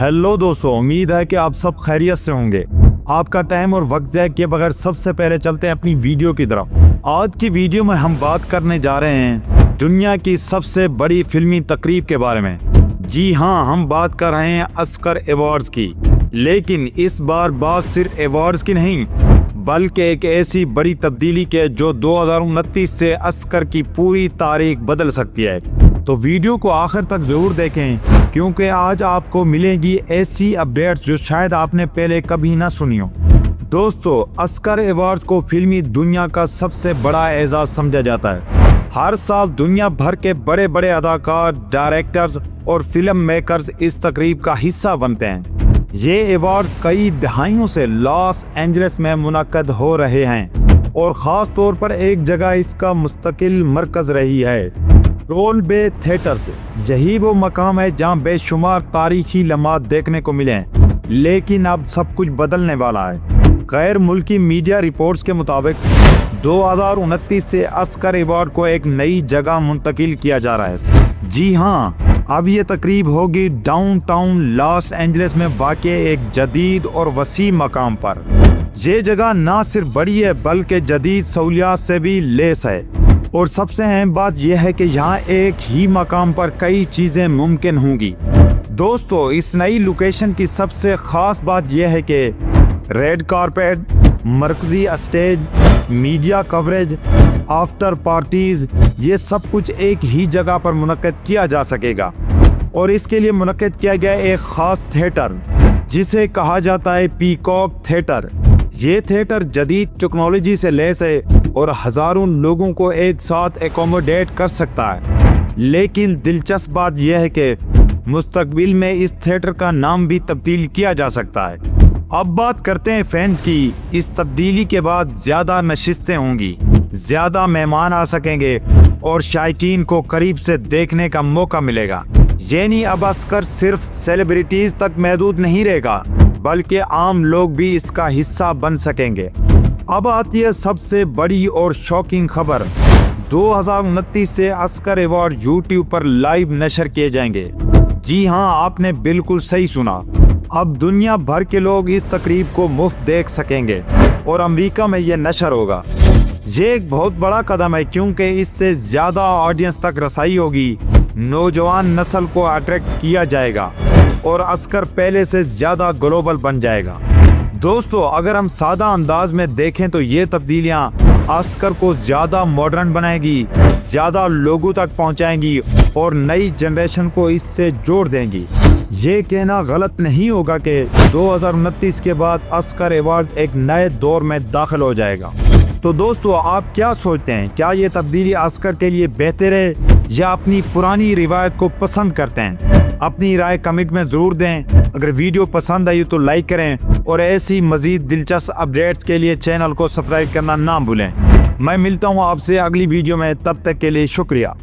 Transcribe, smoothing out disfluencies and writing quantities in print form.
Hello दोस्तों, उम्मीद है कि आप सब खैरियत से होंगे। आपका टाइम और वक्त ज़ाया किए बगैर सबसे पहले चलते हैं अपनी वीडियो की तरफ। आज की वीडियो में हम बात करने जा रहे हैं दुनिया की सबसे बड़ी फिल्मी तकरीब के बारे में। जी हाँ, हम बात कर रहे हैं ऑस्कर अवार्ड्स की। लेकिन इस बार बात सिर्फ अवार्ड्स की नहीं, बल्कि एक ऐसी बड़ी तब्दीली के जो 2029 से ऑस्कर की पूरी तारीख बदल सकती है। तो वीडियो को आखिर तक जरूर देखें, क्योंकि आज आपको मिलेगी ऐसी अपडेट्स जो शायद आपने पहले कभी ना सुनी हो। दोस्तों, ऑस्कर अवार्ड्स को फिल्मी दुनिया का सबसे बड़ा एजाज समझा जाता है। हर साल दुनिया भर के बड़े बड़े अदाकार, डायरेक्टर्स और फिल्म मेकर्स इस तकरीब का हिस्सा बनते हैं। ये अवार्ड्स कई दहाइयों से लॉस एंजलिस में मुनक्कद हो रहे हैं और ख़ास तौर पर एक जगह इसका मुस्तकिल मरकज़ रही है, रोल बे थिएटर्स। यही वो मकाम है जहां बेशुमार तारीखी लम्हात देखने को मिले हैं। लेकिन अब सब कुछ बदलने वाला है। गैर मुल्की मीडिया रिपोर्ट्स के मुताबिक 2029 से ऑस्कर अवार्ड को एक नई जगह मुंतकिल किया जा रहा है। जी हाँ, अब ये तकरीब होगी डाउनटाउन लॉस एंजलिस में वाक़ एक जदीद और वसी मकाम पर। ये जगह ना सिर्फ बड़ी है बल्कि जदीद सहूलियात से भी लेस है। और सबसे अहम बात यह है कि यहाँ एक ही मकाम पर कई चीज़ें मुमकिन होंगी। दोस्तों, इस नई लोकेशन की सबसे ख़ास बात यह है कि रेड कारपेट, मरकज़ी stage, media coverage, after parties, ये सब कुछ एक ही जगह पर मुनक्किद किया जा सकेगा। और इसके लिए मुनक्किद किया गया एक ख़ास थिएटर जिसे कहा जाता है पीकॉक थिएटर। ये थिएटर जदीद टेक्नोलॉजी से लैस है और हज़ारों लोगों को एक साथ एकोमोडेट कर सकता है। लेकिन दिलचस्प बात यह है कि मुस्तकबिल में इस थिएटर का नाम भी तब्दील किया जा सकता है। अब बात करते हैं फैंस की। इस तब्दीली के बाद ज़्यादा नशिस्तें होंगी, ज़्यादा मेहमान आ सकेंगे और शायकीन को करीब से देखने का मौका मिलेगा। यानी अब ऑस्कर सिर्फ सेलिब्रिटीज़ तक महदूद नहीं रहेगा, बल्कि आम लोग भी इसका हिस्सा बन सकेंगे। अब आती है सबसे बड़ी और शॉकिंग खबर। 2029 से ऑस्कर अवार्ड यूट्यूब पर लाइव नशर किए जाएंगे। जी हाँ, आपने बिल्कुल सही सुना। अब दुनिया भर के लोग इस तकरीब को मुफ्त देख सकेंगे और अमेरिका में ये नशर होगा। ये एक बहुत बड़ा कदम है, क्योंकि इससे ज़्यादा ऑडियंस तक रसाई होगी, नौजवान नस्ल को अट्रैक्ट किया जाएगा और ऑस्कर पहले से ज़्यादा ग्लोबल बन जाएगा। दोस्तों, अगर हम सादा अंदाज में देखें तो ये तब्दीलियाँ ऑस्कर को ज़्यादा मॉडर्न बनाएगी, ज़्यादा लोगों तक पहुँचाएंगी और नई जनरेशन को इससे जोड़ देंगी। ये कहना गलत नहीं होगा कि 2029 के बाद ऑस्कर अवार्ड्स एक नए दौर में दाखिल हो जाएगा। तो दोस्तों, आप क्या सोचते हैं? क्या ये तब्दीली ऑस्कर के लिए बेहतर है या अपनी पुरानी रिवायत को पसंद करते हैं? अपनी राय कमेंट में ज़रूर दें। अगर वीडियो पसंद आई तो लाइक करें और ऐसी मज़ीद दिलचस्प अपडेट्स के लिए चैनल को सब्सक्राइब करना ना भूलें। मैं मिलता हूँ आपसे अगली वीडियो में, तब तक के लिए शुक्रिया।